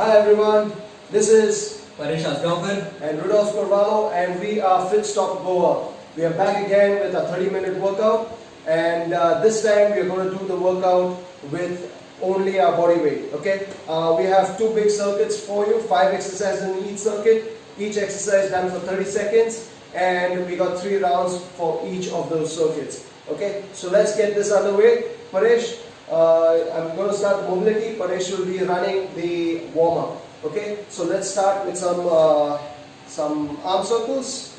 Hi everyone, this is Paresh Asgaonkar and Rudolph Carvalho, and we are Fit Stop Goa. We are back again with a 30-minute workout, and this time we are going to do the workout with only our body weight. Okay, we have two big circuits for you, 5 exercises in each circuit, each exercise done for 30 seconds, and we got 3 rounds for each of those circuits. Okay, so let's get this underway. Paresh, I'm going to start the mobility. Paresh will be running the warm-up. Okay, so let's start with some arm circles.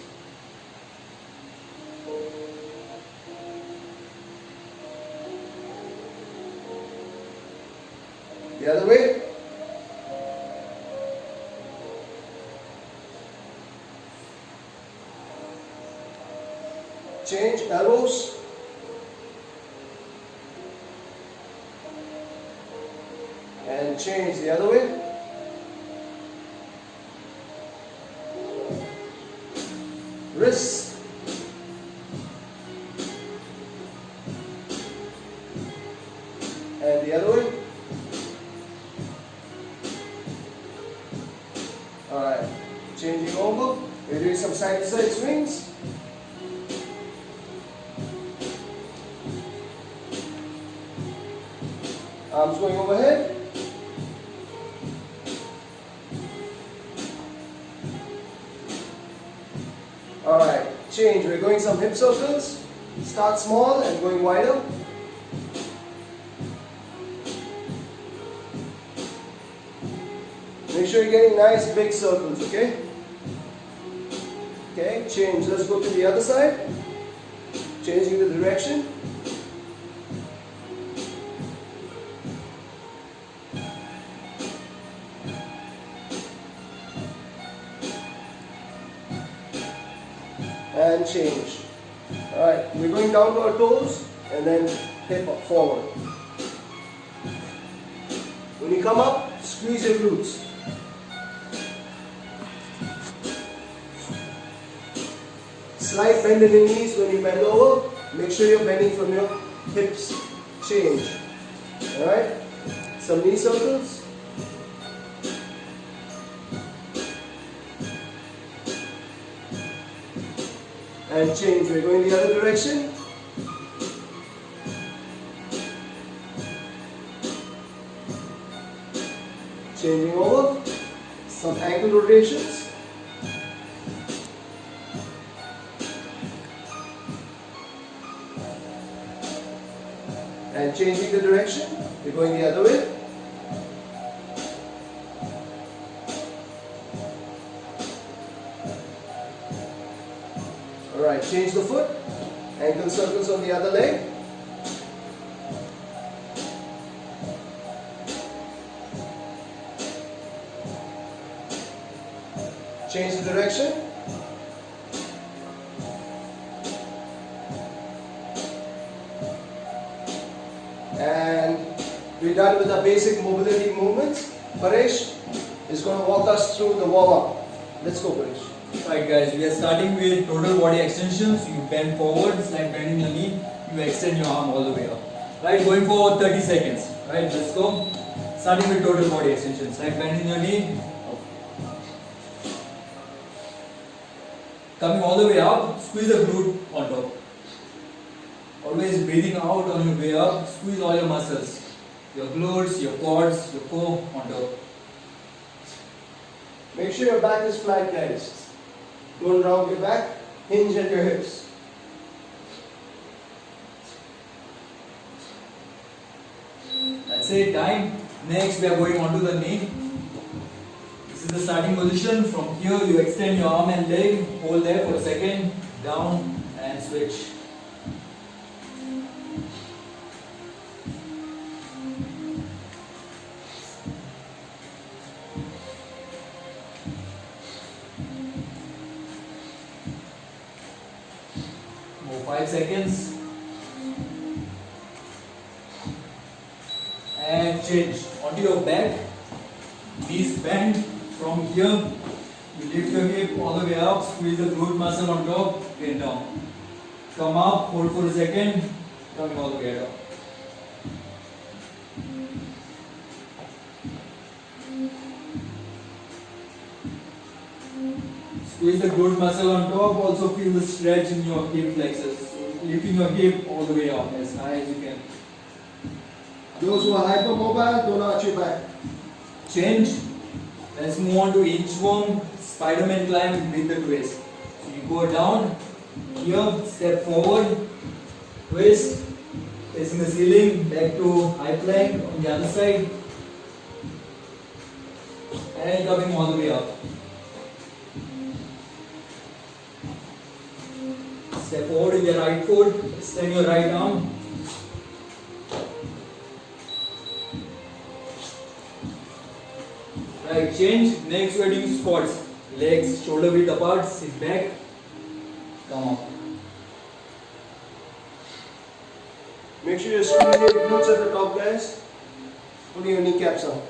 The other way. Change elbows. And change the other way. Wrists. And the other way. Alright, changing over. We're doing some side to side swings. Arms going overhead. Alright, change. We're going some hip circles. Start small and going wider. Make sure you're getting nice big circles, okay? Okay, change. Let's go to the other side. Changing the direction. And change. Alright, we're going down to our toes and then hip up forward. When you come up, squeeze your glutes. Slight bend in the knees when you bend over. Make sure you're bending from your hips. Change. Alright? Some knee circles. And change. We're going the other direction. Changing over. Some ankle rotations. And changing the direction. We're going the other way. Alright, change the foot. Ankle circles on the other leg. Change the direction. And we're done with the basic mobility movements. Paresh is going to walk us through the warm-up. Let's go, Paresh. Right guys, we are starting with total body extensions. You bend forward, like bending your knee, you extend your arm all the way up. Right, going for 30 seconds. Right, let's go. Starting with total body extensions, like bending your knee, up. Coming all the way up, squeeze the glute on top. Always breathing out on your way up, squeeze all your muscles. Your glutes, your quads, your core on top. Make sure your back is flat, guys. Don't round your back, hinge at your hips. That's it, time. Next we are going onto the knee. This is the starting position. From here you extend your arm and leg, hold there for a second, down and switch. Move 5 seconds. And change. Onto your back. Knees bend. From here, you lift your hip all the way up, squeeze the glute muscle on top, get down. Come up, hold for a second, coming all the way down. Squeeze the glute muscle on top. Also feel the stretch in your hip flexors. Lifting your hip all the way up as high as you can. Those who are hypermobile, don't arch your back. Change. Let's move on to inchworm Spider-Man climb with the twist. So you go down here, step forward, twist, facing the ceiling, back to high plank on the other side, and coming all the way up. Step forward with your right foot, extend your right arm. Right, change. Next we are doing squats. Legs shoulder width apart, sit back, come up. Make sure you're squeezing your glutes at the top, guys. Putting your kneecaps up.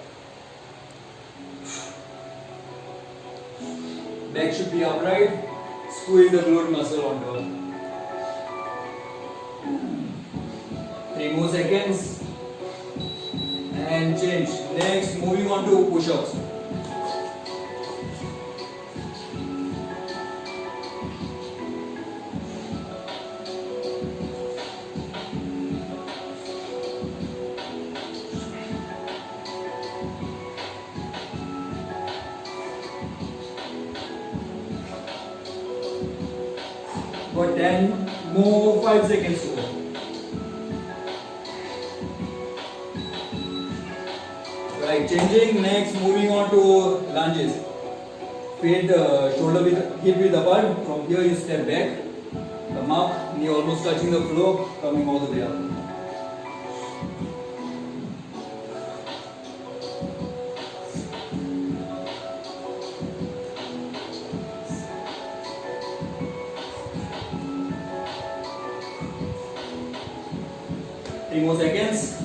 Back should be upright. Squeeze the glute muscle on top. 3 more seconds. And change. Next, moving on to push-ups. Got 10 more, 5 seconds to go. Right, changing. Next, moving on to lunges. Feet shoulder width, hip width apart. From here, you step back, come up, knee almost touching the floor, coming all the way up. Three more seconds.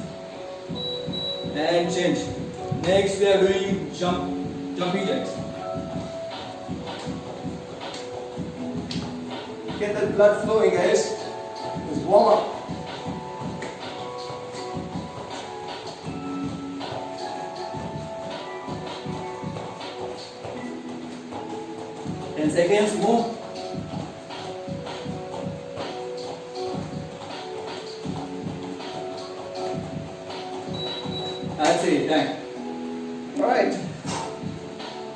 And change. Next we are doing jumping jacks. Get that blood flowing, guys. Just warm up. Ten seconds more. That's it, done. Alright.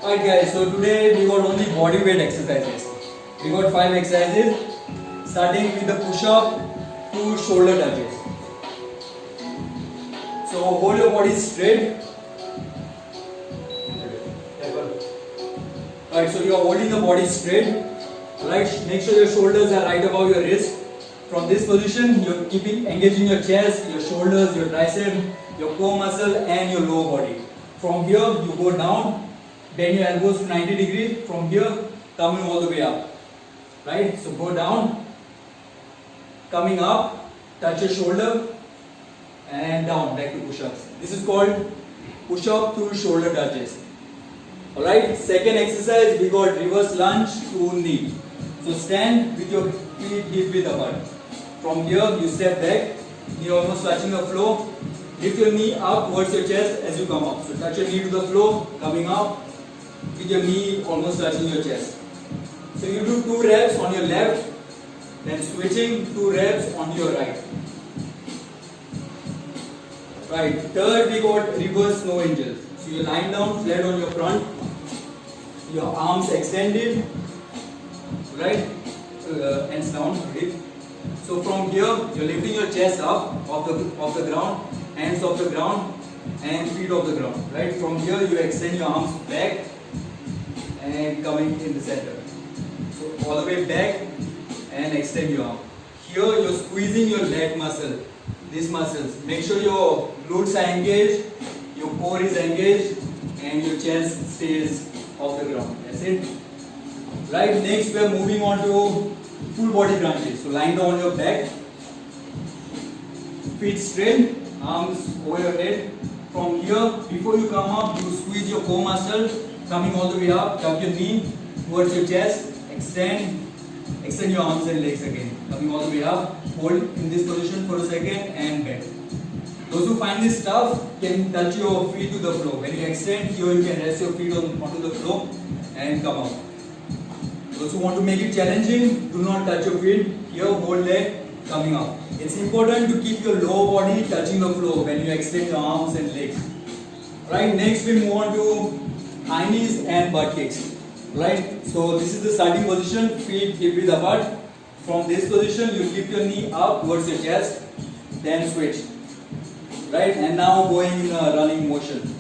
Alright guys, so today we got only body weight exercises. We got 5 exercises, starting with the push-up to shoulder touches. So hold your body straight. Alright, so you are holding the body straight. Right, make sure your shoulders are right above your wrist. From this position, you're keeping engaging your chest, your shoulders, your tricep, your core muscle and your lower body. From here, you go down, bend your elbows to 90 degrees. From here, coming all the way up. Right, so go down, coming up, touch your shoulder and down, back to push-ups. This is called push-up to shoulder touches. Alright, second exercise, we got reverse lunge to knee. So stand with your feet hip width apart. From here, you step back, knee almost touching the floor. Lift your knee up towards your chest as you come up. So touch your knee to the floor, coming up, with your knee almost touching your chest. So you do 2 reps on your left, then switching 2 reps on your right. Right, third we got reverse snow angel. So you lie down flat on your front, your arms extended, right, hands down, right. So from here, you're lifting your chest up off the ground, hands off the ground and feet off the ground, right. From here, you extend your arms back and coming in the center. So all the way back and extend your arm. Here, you're squeezing your leg muscle, these muscles. Make sure your glutes are engaged, your core is engaged and your chest stays off the ground. That's it. Right, next we are moving on to full body crunches. So lying down on your back, feet straight, arms over your head. From here, before you come up, you squeeze your core muscle, coming all the way up, tuck your knee towards your chest, extend your arms and legs again, coming all the way up, hold in this position for a second and bend. Those who find this tough can touch your feet to the floor. When you extend, here you can rest your feet onto the floor and come out. Those who want to make it challenging, do not touch your feet. Here, whole leg coming up. It's important to keep your lower body touching the floor when you extend your arms and legs. Right, next we move on to high knees and butt kicks. Right, so this is the starting position, feet hip width apart. From this position, you lift your knee up towards your chest, then switch. Right, and now going in a running motion.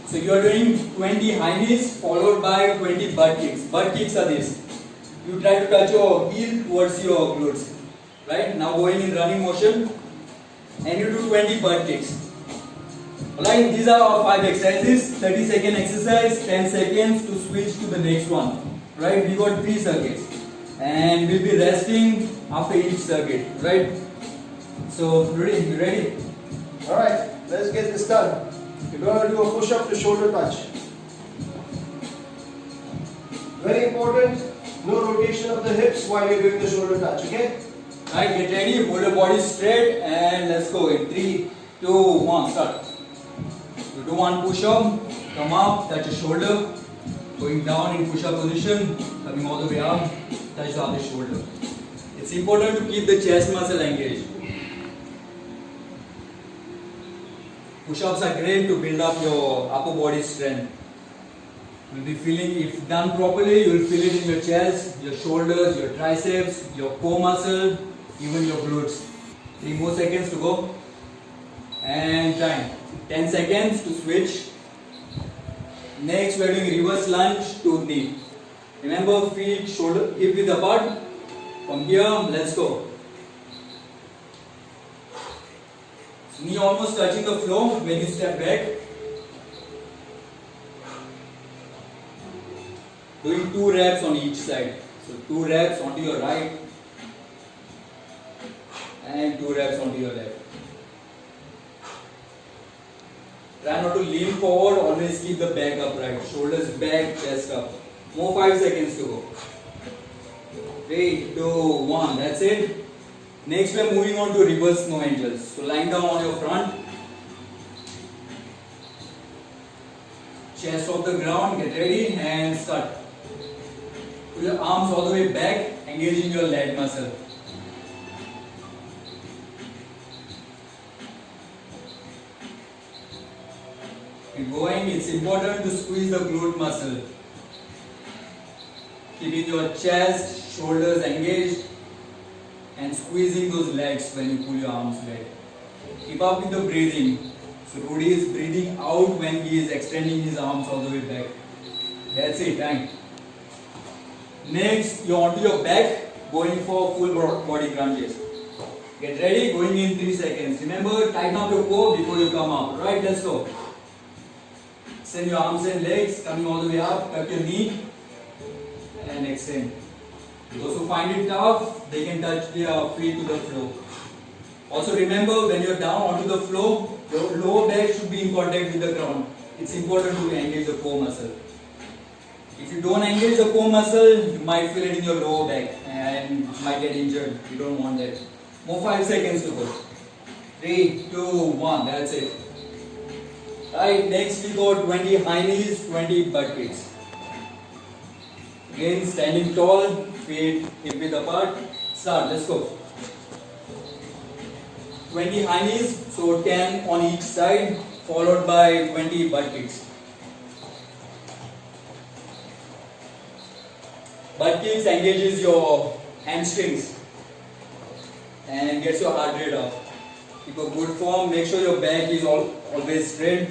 So you are doing 20 high knees followed by 20 butt kicks. Butt kicks are this. You try to touch your heel towards your glutes. Right, now going in running motion, and you do 20 butt kicks. Alright, these are our 5 exercises. 30-second exercise, 10 seconds to switch to the next one. Right, we got 3 circuits. And we'll be resting after each circuit. Right? So, ready? You ready? Alright, let's get this done. We're going to do a push-up to shoulder touch. Very important, no rotation of the hips while you're doing the shoulder touch, okay? Alright, get ready, hold your body straight and let's go in 3, 2, 1, start. You do one push-up, come up, touch your shoulder, going down in push-up position, coming all the way up, touch the other shoulder. It's important to keep the chest muscle engaged. Push-ups are great to build up your upper body strength. You'll be feeling, if done properly, you'll feel it in your chest, your shoulders, your triceps, your core muscle, even your glutes. 3 more seconds to go. And time. 10 seconds to switch. Next, we are doing reverse lunge to knee. Remember, feet, shoulder, hip width apart. From here, let's go. Knee almost touching the floor when you step back. Doing 2 reps on each side. So 2 reps onto your right and 2 reps onto your left. Try not to lean forward, always keep the back upright. Shoulders back, chest up. More 5 seconds to go. 3, 2, 1, that's it. Next we are moving on to reverse no angels. So lying down on your front. Chest off the ground, get ready and start. Pull your arms all the way back, engaging your leg muscle. Keep going, it's important to squeeze the glute muscle. Keeping your chest, shoulders engaged and squeezing those legs when you pull your arms back. Keep up with the breathing. So Rudy is breathing out when he is extending his arms all the way back. That's it, time. Next, you're onto your back, going for full body crunches. Get ready, going in 3 seconds. Remember, tighten up your core before you come up. Right, let's go. Extend your arms and legs, coming all the way up, tuck your knee and extend. Those who find it tough, they can touch their feet to the floor. Also remember, when you're down onto the floor, your lower back should be in contact with the ground. It's important to engage the core muscle. If you don't engage the core muscle, you might feel it in your lower back and you might get injured. You don't want that. More 5 seconds to go. 3, 2, 1, that's it. Right, next we got 20 high knees, 20 butt kicks. Again, standing tall, feet hip width apart. Start, let's go. 20 high knees, so 10 on each side, followed by 20 butt kicks. Butt kicks engages your hamstrings and gets your heart rate up. Keep a good form, make sure your back is always straight.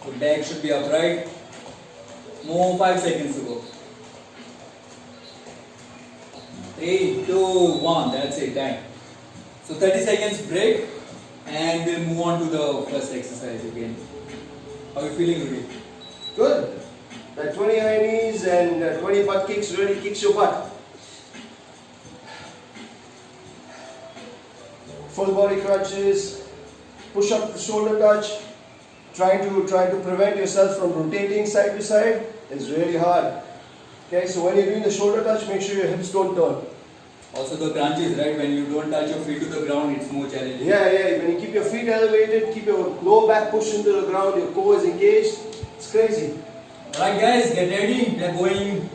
The back should be upright. More 5 seconds to go. 3, 2, 1, that's it, time. So 30 seconds break and we'll move on to the first exercise again. How are you feeling, Rudy? Good. That 20 high knees and 20 butt kicks really kicks your butt. Full body crunches, push up to shoulder touch. Trying to prevent yourself from rotating side to side is really hard. Okay, so when you're doing the shoulder touch, make sure your hips don't turn. Also the crunches, right? When you don't touch your feet to the ground, it's more challenging. Yeah. When you keep your feet elevated, keep your lower back pushed into the ground, your core is engaged. It's crazy. Alright guys, get ready. We are going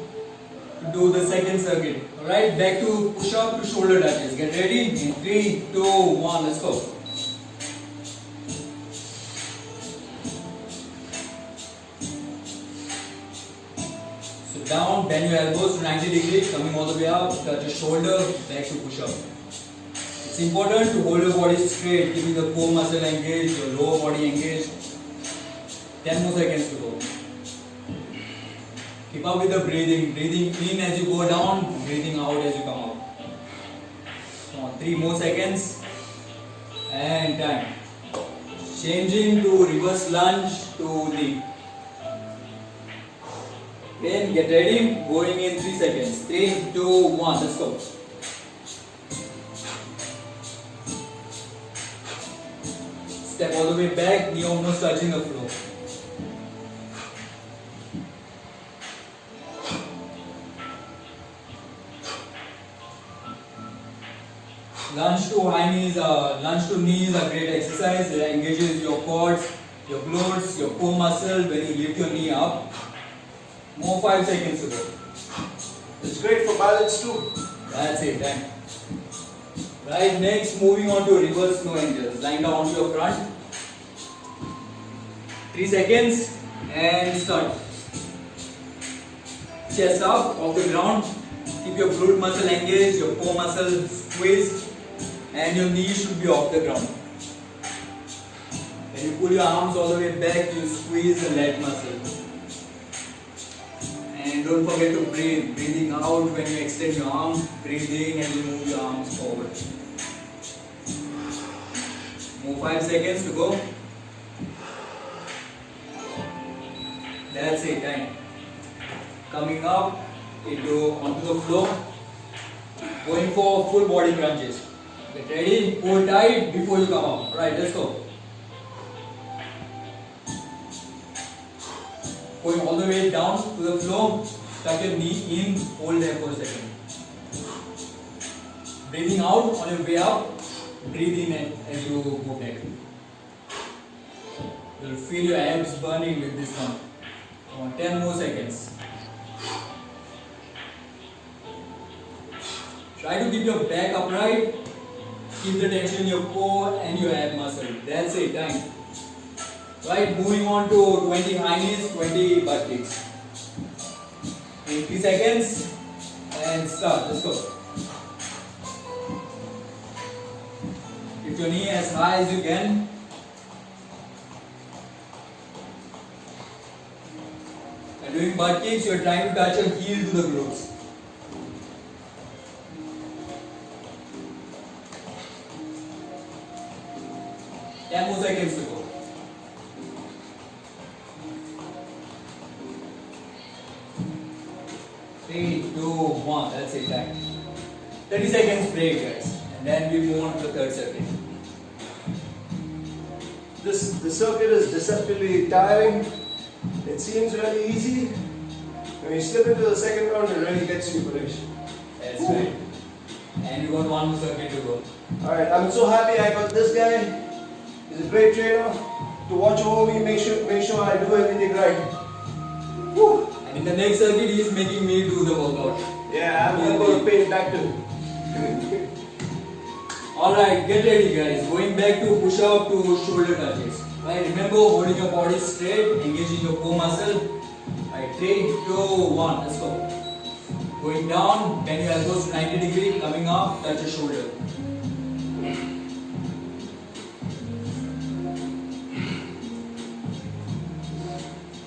do the second circuit. Alright, back to push up to shoulder touches. Get ready? In 3, 2, 1, let's go. So down, bend your elbows to 90 degrees, coming all the way up, touch your shoulder, back to push up. It's important to hold your body straight, keeping the core muscle engaged, your lower body engaged. 10 more seconds to go. Keep up with the breathing. Breathing in as you go down, breathing out as you come up. Come on, 3 more seconds. And time. Changing to reverse lunge to knee. Then get ready. Going in 3 seconds. 3, 2, 1. Let's go. Step all the way back, knee almost touching the floor. Lunge to high knees, lunge to knees is a great exercise. It engages your quads, your glutes, your core muscle when you lift your knee up. More 5 seconds to go. It's great for balance too. That's it, done. Right, next moving on to reverse snow angels. Lying down onto your front. 3 seconds and start. Chest up off the ground. Keep your glute muscle engaged, your core muscle squeezed, and your knees should be off the ground. When you pull your arms all the way back, you squeeze the lat muscle. And don't forget to breathe. Breathing out when you extend your arms, breathe in and you move your arms forward. Move 5 seconds to go. That's it, time. Coming up onto the floor. Going for full body crunches. Get ready, hold tight before you come up. Right, let's go. Going all the way down to the floor. Tuck your knee in, hold there for a second. Breathing out on your way up. Breathe in as you go back. You'll feel your abs burning with this one. Come on, 10 more seconds. Try to keep your back upright. Keep the tension in your core and your ab muscle. That's it, time. Right, moving on to 20 high knees, 20 butt kicks. In 3 seconds and start. Let's go. Lift your knee as high as you can. And doing butt kicks, you're trying to touch your heel to the glutes. More seconds to go. 3, 2, 1. That's it, time. 30 seconds break, guys. And then we move on to the third circuit. The circuit is deceptively tiring. It seems really easy. When you slip into the second round, it really gets you, Paresh. That's right. And you got one more circuit to go. Alright, I'm so happy I got this guy. He's a great trainer to watch over me, make sure I do everything right. Woo. And in the next circuit, he is making me do the workout. Yeah, I'm going to pay it back too. Alright, get ready, guys. Going back to push up to shoulder touches. Right, remember holding your body straight, engaging your core muscle. Right, 3, 2, 1, let's go. Going down, bend your elbows to 90 degrees, coming up, touch your shoulder.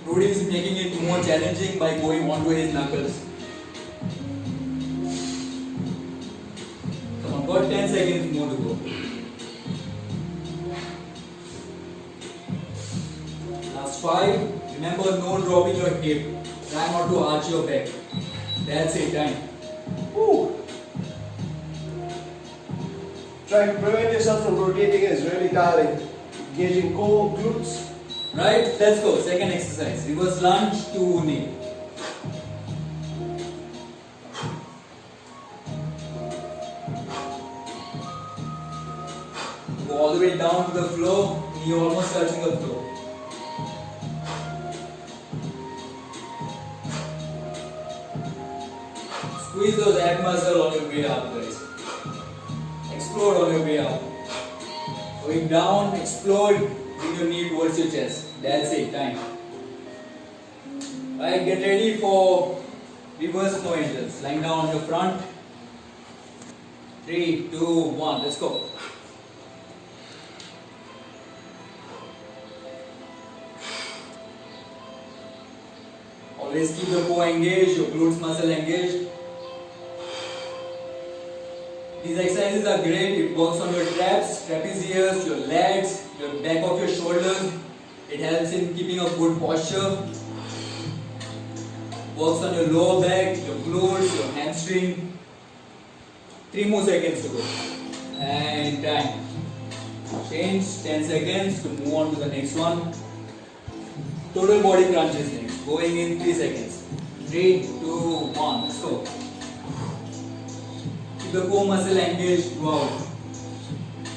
Rudy is making it more challenging by going onto his knuckles. Come on, got 10 seconds more to go. Last 5. Remember, no dropping your hip. Try not to arch your back. That's it, time. Woo. Trying to prevent yourself from rotating is really tiring. Engaging core, glutes. Right, let's go. Second exercise. Reverse lunge to knee. Go all the way down to the floor. Knee almost touching the floor. Squeeze those ab muscle on your way up, guys. Explode on your way up. Going down, explode, bring your knee towards your chest. That's it, time. Alright, get ready for reverse no angels. Lying down on your front. 3, 2, 1, let's go. Always keep the core engaged, your glutes muscle engaged. These exercises are great. It works on your traps, trapezius, your legs, your back of your shoulders. It helps in keeping a good posture. Works on your lower back, your glutes, your hamstring. 3 more seconds to go. And time. Change 10 seconds to move on to the next one. Total body crunches next. Going in 3 seconds. 3, 2, 1. Let's go. Keep the core muscle engaged throughout.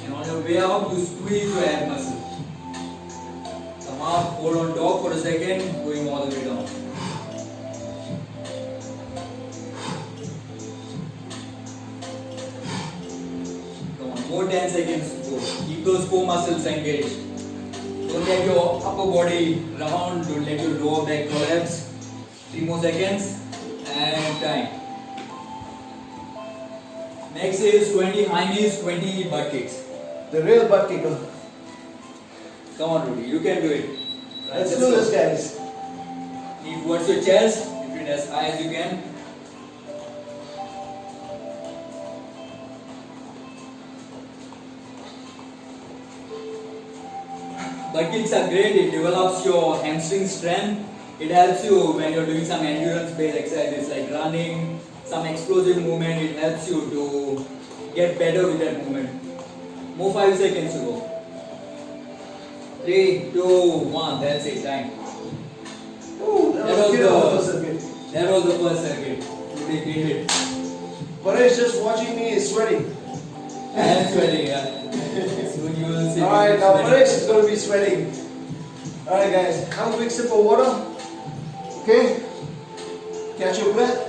And on your way out, you squeeze your ab muscle. Come up, hold on top for a second, going all the way down. Come on, more 10 seconds to go. Keep those core muscles engaged. Don't let your upper body round, don't let your lower back collapse. 3 more seconds and time. Next is 20 high knees, 20 butt kicks. The real butt kicker. Come on, Rudy, you can do it. Right, Let's do this, guys. Knee towards your chest, lift it as high as you can. Butt kicks are great, it develops your hamstring strength. It helps you when you're doing some endurance based exercises like running, some explosive movement. It helps you to get better with that movement. More 5 seconds to go. 3, 2, 1, that's it, time. Ooh, that was good. That was the first circuit. Rudy did it. Paresh just watching me is sweating. I am sweating, yeah. Soon you will see. Alright, now Paresh is going to be sweating. Alright guys, have a quick sip of water. Okay? Catch your breath.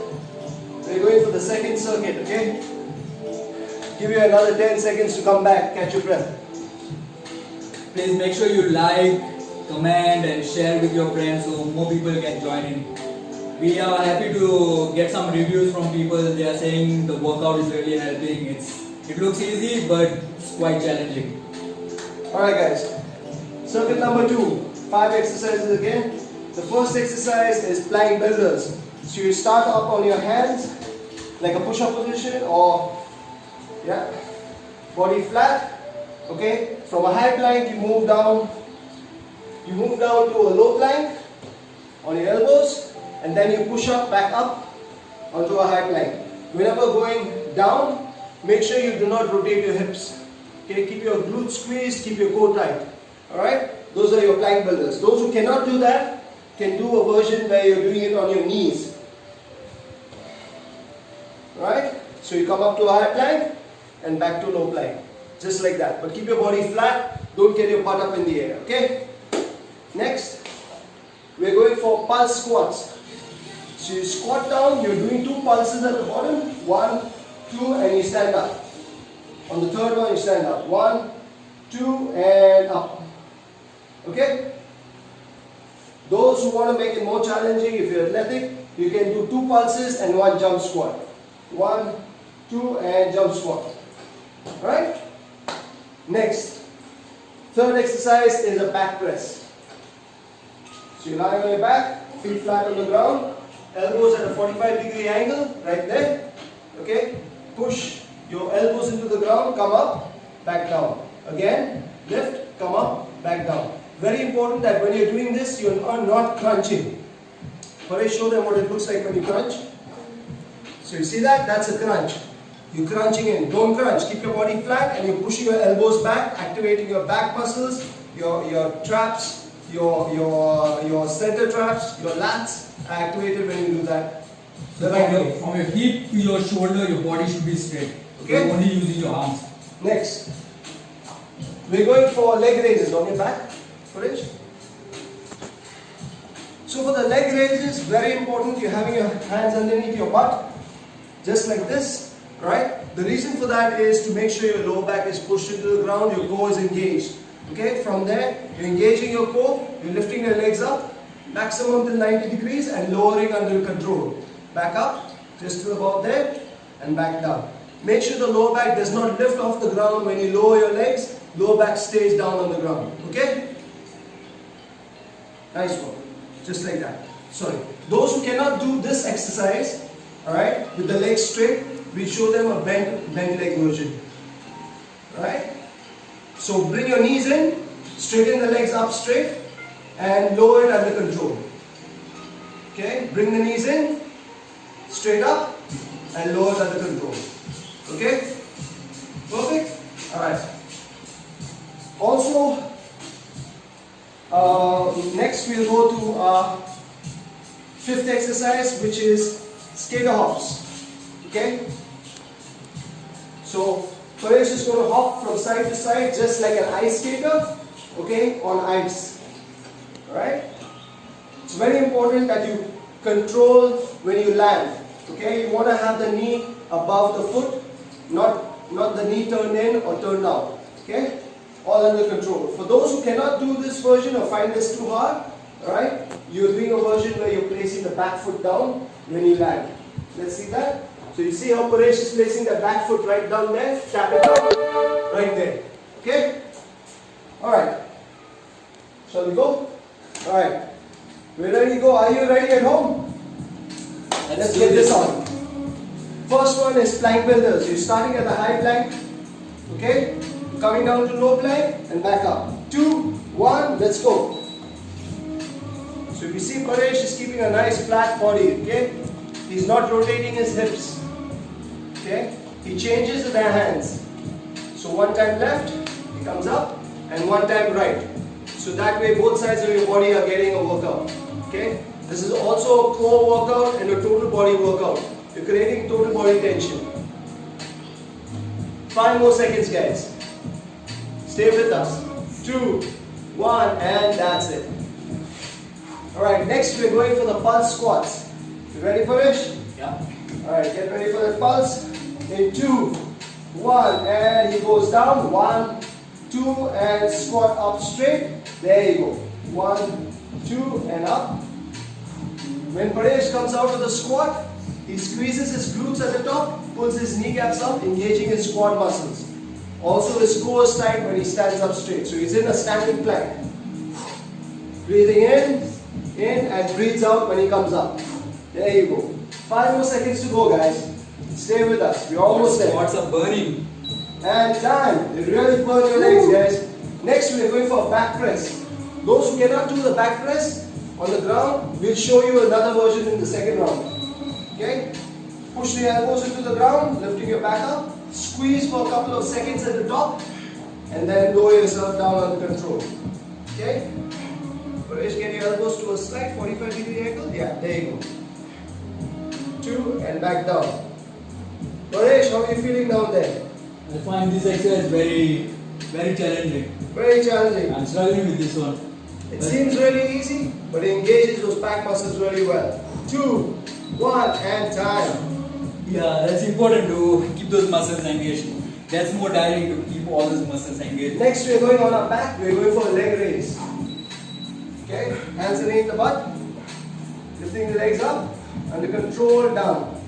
We're going for the second circuit, okay? Give you another 10 seconds to come back. Catch your breath. Please make sure you like, comment and share with your friends so more people can join in. We are happy to get some reviews from people. They are saying the workout is really helping. It looks easy but it's quite challenging. Alright guys, circuit number 2, 5 exercises again. The first exercise is plank builders. So you start up on your hands like a push-up position or body flat. Okay, from a high plank you move down to a low plank on your elbows and then you push up back up onto a high plank. Whenever going down, make sure you do not rotate your hips. Okay, keep your glutes squeezed, keep your core tight. Alright, those are your plank builders. Those who cannot do that can do a version where you're doing it on your knees. Alright, so you come up to a high plank and back to low plank. Just like that. But keep your body flat, don't get your butt up in the air. Okay? Next, we're going for pulse squats. So you squat down, you're doing 2 pulses at the bottom. 1, 2, and you stand up. On the third one, you stand up. 1, 2, and up. Okay? Those who want to make it more challenging, if you're athletic, you can do 2 pulses and 1 jump squat. 1, 2, and jump squat. Alright? Next, third exercise is a back press. So you're lying on your back, feet flat on the ground, elbows at a 45-degree angle, right there. Okay? Push your elbows into the ground, come up, back down. Again, lift, come up, back down. Very important that when you're doing this, you are not crunching. Paresh, show them what it looks like when you crunch. So you see that? That's a crunch. You're crunching in. Don't crunch. Keep your body flat and you're pushing your elbows back, activating your back muscles, your traps, your center traps, your lats are activated when you do that. So from your hip to your shoulder, your body should be straight. Okay. You're only using your arms. Next, we're going for leg raises on your back. Paresh. So for the leg raises, very important, you're having your hands underneath your butt. just like this, right? The reason for that is to make sure your lower back is pushed into the ground, your core is engaged. Okay, from there, you're engaging your core, you're lifting your legs up, maximum till 90 degrees and lowering under control. Back up, just to about there, and back down. Make sure the lower back does not lift off the ground when you lower your legs, lower back stays down on the ground. Okay? Nice work. Just like that. Sorry. Those who cannot do this exercise, alright, with the legs straight, we show them a bent leg version. Alright? So bring your knees in, straighten the legs up straight, and lower it under control. Okay? Bring the knees in, straight up, and lower it under control. Okay? Perfect? Alright. Also, next we'll go to our fifth exercise, which is skater hops. Okay? So, Paresh is going to hop from side to side just like an ice skater, okay, on ice. Alright? It's very important that you control when you land. Okay? You want to have the knee above the foot, not the knee turned in or turned out. Okay? All under control. For those who cannot do this version or find this too hard, alright, you're doing a version where you're placing the back foot down when you land. Let's see that. So you see how Paresh is placing the back foot right down there, tap it down, right there. Okay? Alright. Shall we go? Alright. We're ready to go. Are you ready at home? Let's get this on. First one is plank builders. You're starting at the high plank. Okay? Coming down to low plank and back up. 2, 1, let's go. So if you see Paresh is keeping a nice flat body. Okay? He's not rotating his hips. Okay? He changes with the hands. So one time left, he comes up, and one time right. So that way both sides of your body are getting a workout. Okay? This is also a core workout and a total body workout. You're creating total body tension. 5 more seconds, guys. Stay with us. 2, 1, and that's it. Alright, next we're going for the pulse squats. You ready for it? Yeah. Alright, get ready for the pulse. In 2, 1, and he goes down. 1, 2, and squat up straight. There you go. 1, 2, and up. When Paresh comes out of the squat, he squeezes his glutes at the top, pulls his kneecaps up, engaging his quad muscles. Also his core is tight when he stands up straight. So he's in a standing plank. Breathing in, and breathes out when he comes up. There you go. 5 more seconds to go, guys. Stay with us. We're almost there. Squats are burning. And time. It really burn your legs, guys. Next, we're going for a back press. Those who cannot do the back press on the ground, we'll show you another version in the second round. Okay? Push the elbows into the ground, lifting your back up. Squeeze for a couple of seconds at the top, and then lower yourself down under control. Okay? Paresh, get your elbows to a slight 45-degree angle. Yeah, there you go. 2, and back down. Paresh, how are you feeling down there? I find this exercise very, very challenging. Very challenging. I'm struggling with this one. It seems really easy, but it engages those back muscles really well. 2, 1, and time. Yeah, that's important to keep those muscles engaged. That's more tiring to keep all those muscles engaged. Next, we're going on our back. We're going for a leg raise. Okay, hands underneath the butt, lifting the legs up, under control, down.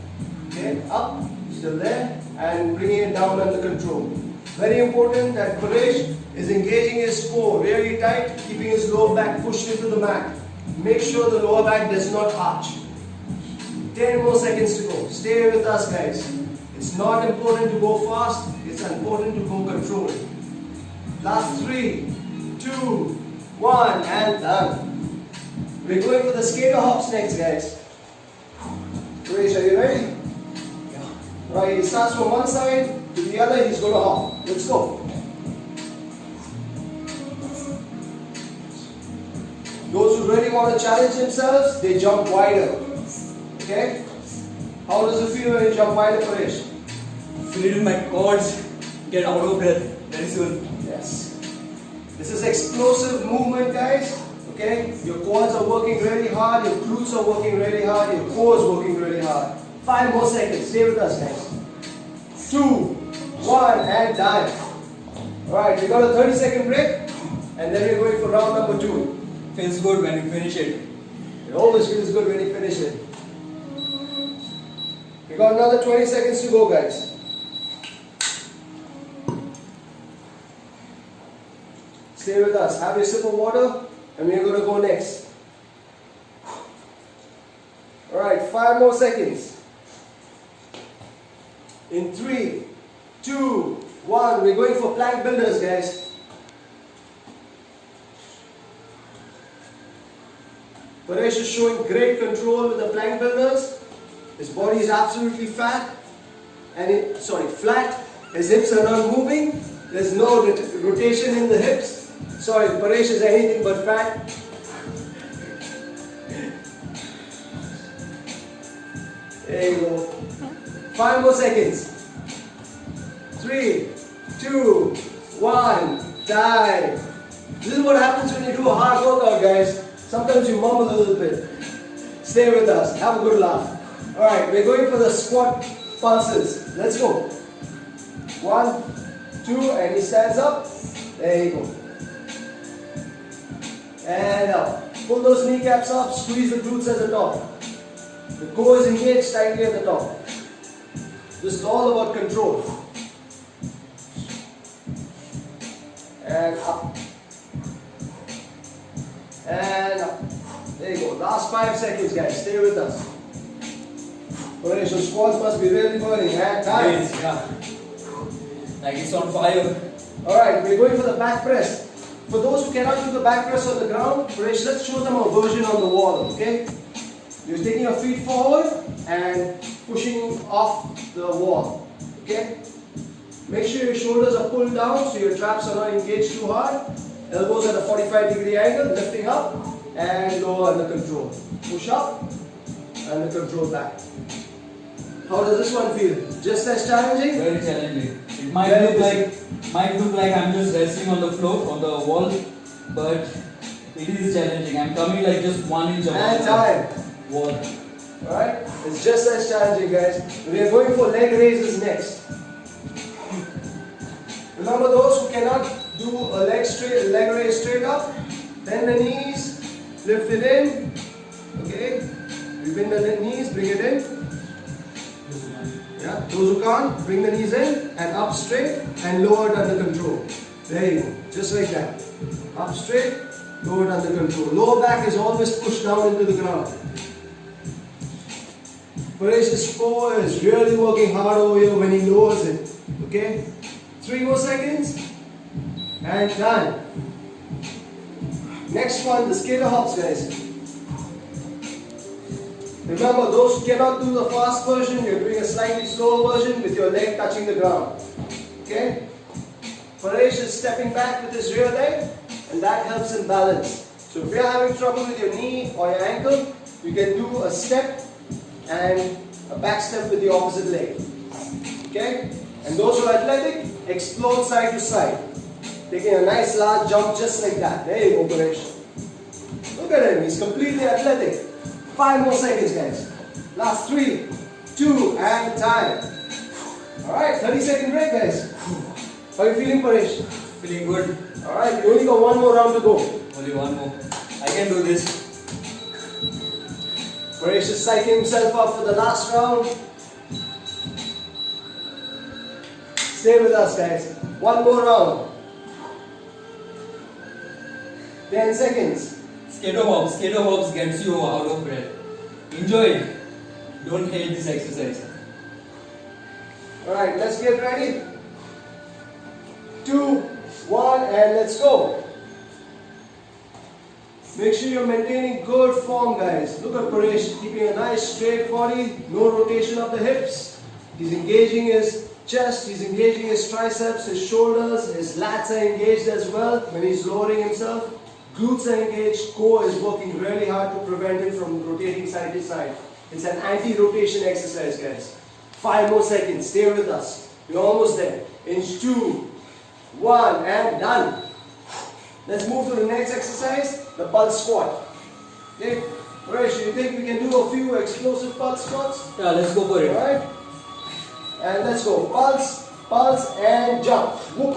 Okay, up, still there, and bringing it down under control. Very important that Paresh is engaging his core really tight, keeping his lower back pushed into the mat. Make sure the lower back does not arch. 10 more seconds to go. Stay with us, guys. It's not important to go fast, it's important to go controlled. Last 3, 2, 1, and done. We're going for the skater hops next, guys. Paresh, are you ready? Yeah. Right, he starts from one side to the other, he's going to hop. Let's go. Those who really want to challenge themselves, they jump wider. Okay? How does it feel when you jump wider, Paresh? Feel my quads get out of breath very soon. Yes. This is explosive movement, guys. Okay? Your quads are working really hard, your glutes are working really hard, your core is working really hard. 5 more seconds. Stay with us, guys. 2, 1, and done. Alright, we got a 30-second break, and then we're going for round number 2. Feels good when you finish it. It always feels good when you finish it. We got another 20 seconds to go, guys. Stay with us. Have your sip of water, and we're going to go next. Alright, 5 more seconds. In 3, 2, 1. We're going for plank builders, guys. Paresh is showing great control with the plank builders. His body is absolutely flat and flat. His hips are not moving. There's no rotation in the hips. Sorry, Paresh is anything but fat. There you go. 5 more seconds. 3, 2, 1, time. This is what happens when you do a hard workout, guys. Sometimes you mumble a little bit. Stay with us. Have a good laugh. Alright, we're going for the squat pulses. Let's go. 1, 2, and he stands up. There you go. And up. Pull those kneecaps up. Squeeze the glutes at the top. The core is engaged tightly at the top. This is all about control. And up. And up. There you go. Last 5 seconds, guys. Stay with us. Alright, so squats must be really burning. And time. Yes, yeah. Like it's on fire. Alright, we're going for the back press. For those who cannot do the back press on the ground, Paresh, let's show them a version on the wall, okay? You're taking your feet forward and pushing off the wall, okay? Make sure your shoulders are pulled down so your traps are not engaged too hard. Elbows at a 45-degree angle, lifting up and lower under control. Push up and the control back. How does this one feel? Just as challenging? Very challenging. It might look like I'm just resting on the floor, on the wall, but it is challenging. I'm coming like just 1 inch above And the time. wall. Alright? It's just as challenging, guys. We are going for leg raises next. Remember, those who cannot do a leg raise straight up, bend the knees, lift it in. Okay? You bend the knees, bring it in. Yeah, those who can't, bring the knees in and up straight and lowered under control. There you go, just like that. Up straight, lowered under control. Lower back is always pushed down into the ground. Paresh's core is really working hard over here when he lowers it. Okay? 3 more seconds and done. Next one, the skater hops, guys. Remember, those who cannot do the fast version, you're doing a slightly slower version with your leg touching the ground. Okay? Paresh is stepping back with his rear leg, and that helps him balance. So if you're having trouble with your knee or your ankle, you can do a step and a back step with the opposite leg. Okay? And those who are athletic, explode side to side. Taking a nice large jump just like that. There you go, Paresh. Look at him, he's completely athletic. 5 more seconds, guys. Last 3, 2, and time. Alright, 30-second break, guys. How are you feeling, Paresh? Feeling good. Alright, you only got 1 more round to go. Only 1 more. I can do this. Paresh is psyching himself up for the last round. Stay with us, guys. 1 more round. 10 seconds. Skater hops gets you out of breath. Enjoy it. Don't hate this exercise. Alright, let's get ready. 2, 1, and let's go. Make sure you're maintaining good form, guys. Look at Paresh, keeping a nice straight body, no rotation of the hips. He's engaging his chest, he's engaging his triceps, his shoulders, his lats are engaged as well when he's lowering himself. Glutes are engaged, core is working really hard to prevent him from rotating side to side. It's an anti-rotation exercise, guys. 5 more seconds, stay with us. We're almost there. Inch 2, 1, and done. Let's move to the next exercise, the pulse squat. Okay? Paresh, you think we can do a few explosive pulse squats? Yeah, let's go for it. Alright? And let's go. Pulse, pulse and jump. Whoop.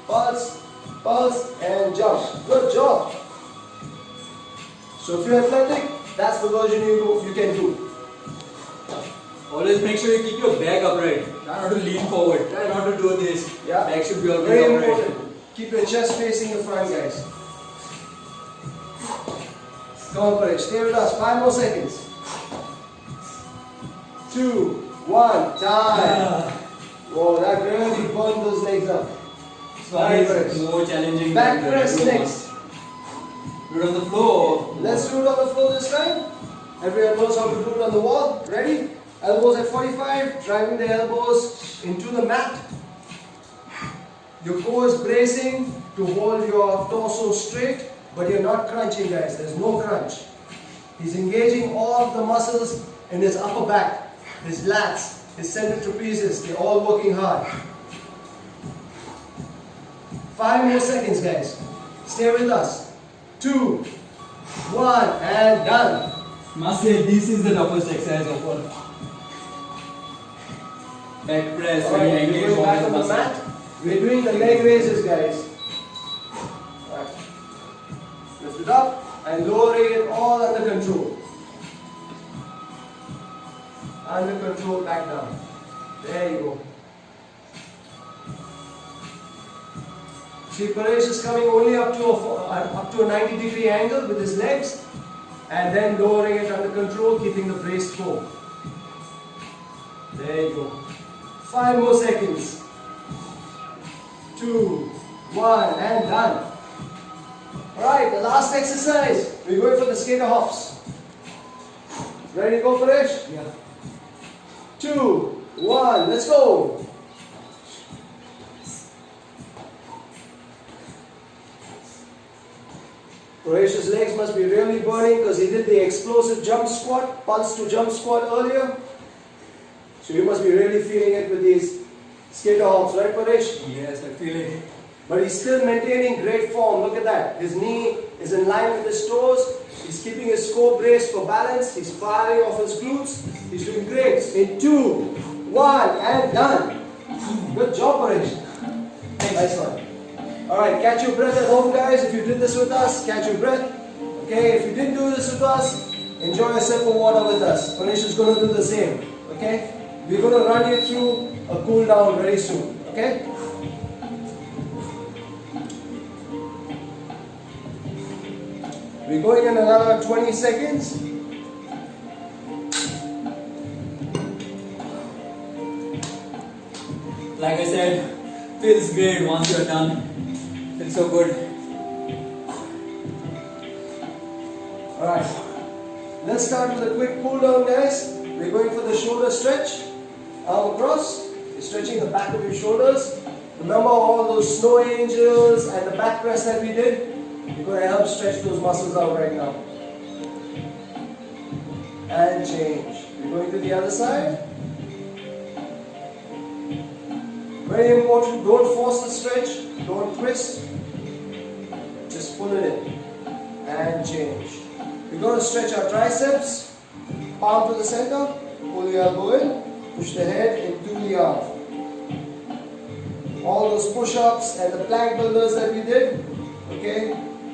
Pulse, pulse and jump. Good job. So if you're athletic, that's the version you can do. Always make sure you keep your back upright. Try not to lean forward. Try not to do this. Yeah. Back should be always Very upright. important. Keep your chest facing the front, guys. Come on, Paresh. Stay with us. 5 more seconds. 2, 1, time. Whoa, that really burned those legs up. So it's more challenging. Back than the press regular next. one. Do it on the floor. Let's do it on the floor this time. Everyone knows how to do it on the wall. Ready? Elbows at 45, driving the elbows into the mat. Your core is bracing to hold your torso straight, but you're not crunching, guys. There's no crunch. He's engaging all of the muscles in his upper back, his lats, his center trapezius. They're all working hard. 5 more seconds, guys. Stay with us. 2, 1, and done. Must say this is the toughest exercise of all. Back press when you Alright, engage we're going back all on the the muscles. mat. We're doing the leg raises, guys. Right. Lift it up and lowering it all under control. Under control, back down. There you go. See, Paresh is coming only up to a 90-degree angle with his legs, and then lowering it under control, keeping the braced core. There you go. 5 more seconds. 2, 1, and done. Alright, the last exercise. We're going for the skater hops. Ready to go, Paresh? Yeah. 2, 1, let's go. Paresh's legs must be really burning because he did the explosive jump squat, pulse to jump squat earlier. So you must be really feeling it with these skater hops, right, Paresh? Yes, I feel it. But he's still maintaining great form. Look at that. His knee is in line with his toes. He's keeping his core braced for balance. He's firing off his glutes. He's doing great. In 2, 1, and done. Good job, Paresh. Nice one. Alright, catch your breath at home, guys. If you did this with us, catch your breath. Okay, if you didn't do this with us, enjoy a sip of water with us. Paresh is going to do the same. Okay? We're going to run you through a cool down very soon. Okay? We're going in another 20 seconds. Like I said, feels great once you're done. Feels so good. Alright. Let's start with a quick cool down, guys. We're going for the shoulder stretch. Arm across. You're stretching the back of your shoulders. Remember all those snow angels and the back press that we did? You're going to help stretch those muscles out right now. And change. We're going to the other side. Very important, don't force the stretch, don't twist. Just pull it in. And change. We're going to stretch our triceps. Palm to the center. Pull the elbow in. Push the head into the arm. All those push-ups and the plank builders that we did, okay,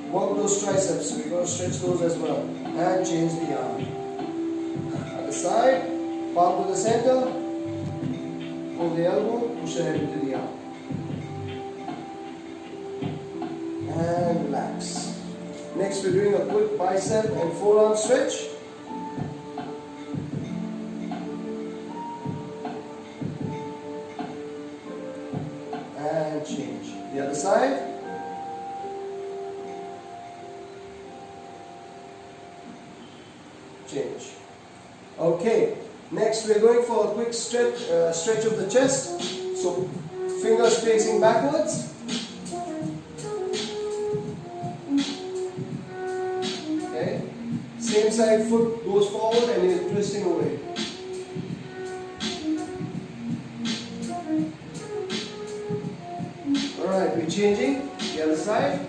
work those triceps. We're going to stretch those as well. And change the arm. Other side, palm to the center, pull the elbow, push the head into the arm. And relax. Next we're doing a quick bicep and forearm stretch. And change. The other side. Change. Okay. Next we're going for a quick stretch of the chest. So fingers facing backwards. Okay. Same side foot goes forward and you're twisting away. Alright, we're changing. The other side.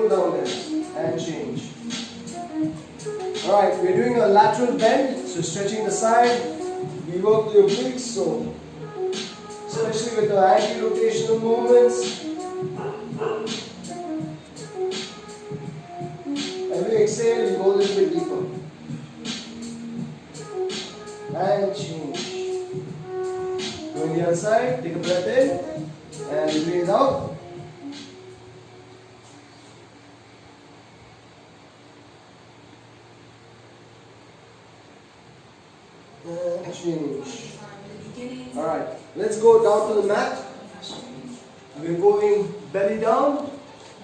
Cool down there and change. Alright, we're doing a lateral bend, so stretching the side. We work the obliques, so especially with the anti-rotational movements. Every exhale, you go a little bit deeper. And change. Go on the other side, take a breath in and breathe out. And change. Alright, let's go down to the mat. We're going belly down,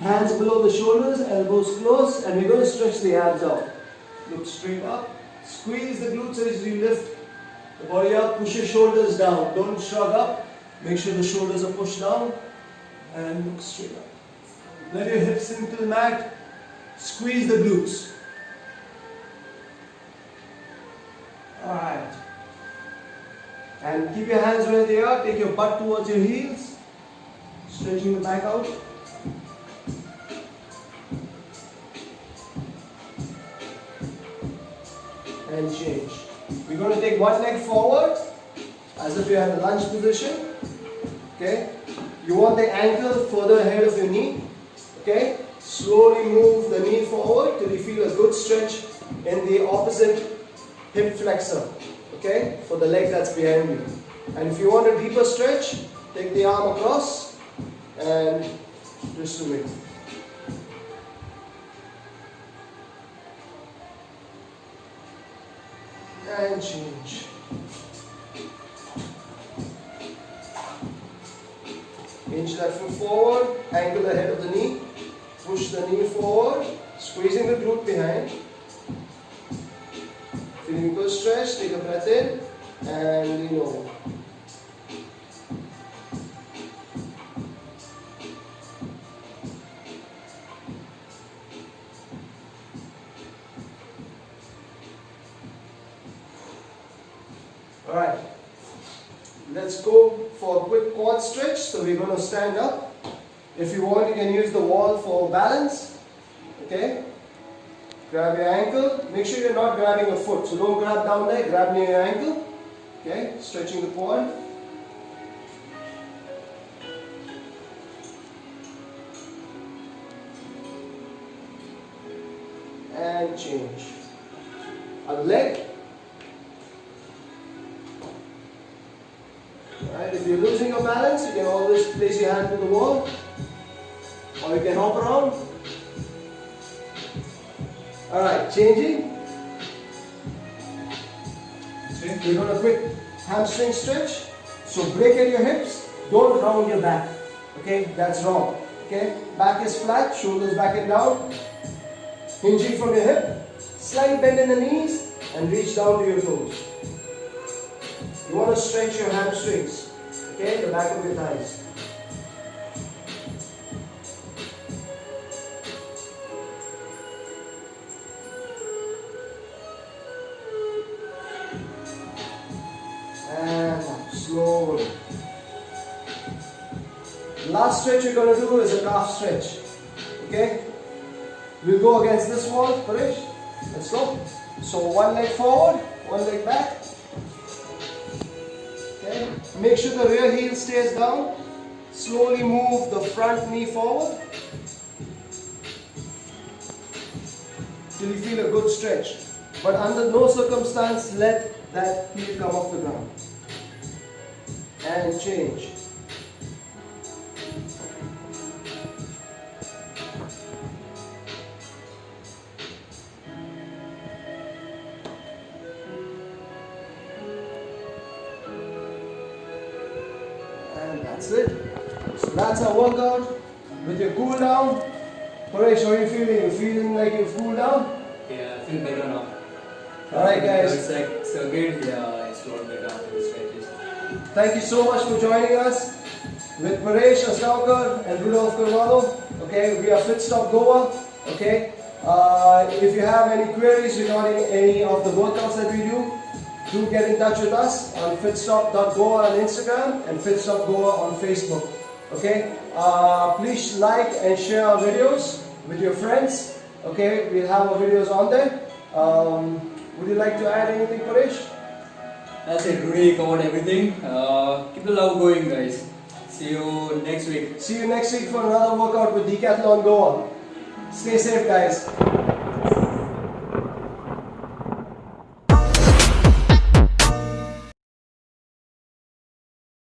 hands below the shoulders, elbows close, and we're going to stretch the abs out. Look straight up. Squeeze the glutes as you lift the body up. Push your shoulders down. Don't shrug up. Make sure the shoulders are pushed down. And look straight up. Let your hips into the mat. Squeeze the glutes. Alright. And keep your hands where they are. Take your butt towards your heels. Stretching the back out. And change. We're going to take one leg forward as if you're in a lunge position. Okay. You want the ankle further ahead of your knee. Okay. Slowly move the knee forward till you feel a good stretch in the opposite hip flexor. Okay. For the leg that's behind you. And if you want a deeper stretch, take the arm across and twist away. And change. Inch that foot forward, angle the head of the knee, push the knee forward, squeezing the glute behind. Feeling good stretch, take a breath in and lean over. Alright, let's go for a quick quad stretch. So we're going to stand up. If you want, you can use the wall for balance. Okay, grab your ankle. Make sure you're not grabbing a foot. So don't grab down there, grab near your ankle. Okay, stretching the quad. And change. Other leg. Right, if you're losing your balance, you can always place your hand to the wall, or you can hop around. Alright, changing. We're going to quick hamstring stretch. So break at your hips, don't round your back. Okay, that's wrong. Okay, back is flat, shoulders back and down. Hinging from your hip, slight bend in the knees, and reach down to your toes. You want to stretch your hamstrings, okay, the back of your thighs. And up, slowly. Last stretch you're going to do is a calf stretch, okay? We'll go against this wall, Paresh. Let's go. So one leg forward, one leg back. Okay. Make sure the rear heel stays down. Slowly move the front knee forward till you feel a good stretch. But under no circumstance let that heel come off the ground. And change. That's it. So that's our workout with your cool down. Paresh, how are you feeling? You feeling like you've cooled down? Yeah, I feel better now. Alright guys. It's like so good. Yeah, it's a lot better after the stretches. Thank you so much for joining us with Paresh Asgaonkar and Rudolf Carvalho. Okay, we are Fit Stop Goa. Okay, if you have any queries regarding any of the workouts that we do get in touch with us on fitstop.goa on Instagram and fitstopgoa on Facebook. Okay, please like and share our videos. with your friends. Okay, we'll have our videos on there. Would you like to add anything, Paresh? That's it. Today covered everything. Keep the love going, guys. See you next week. See you next week for another workout with Decathlon Goa. Stay safe, guys.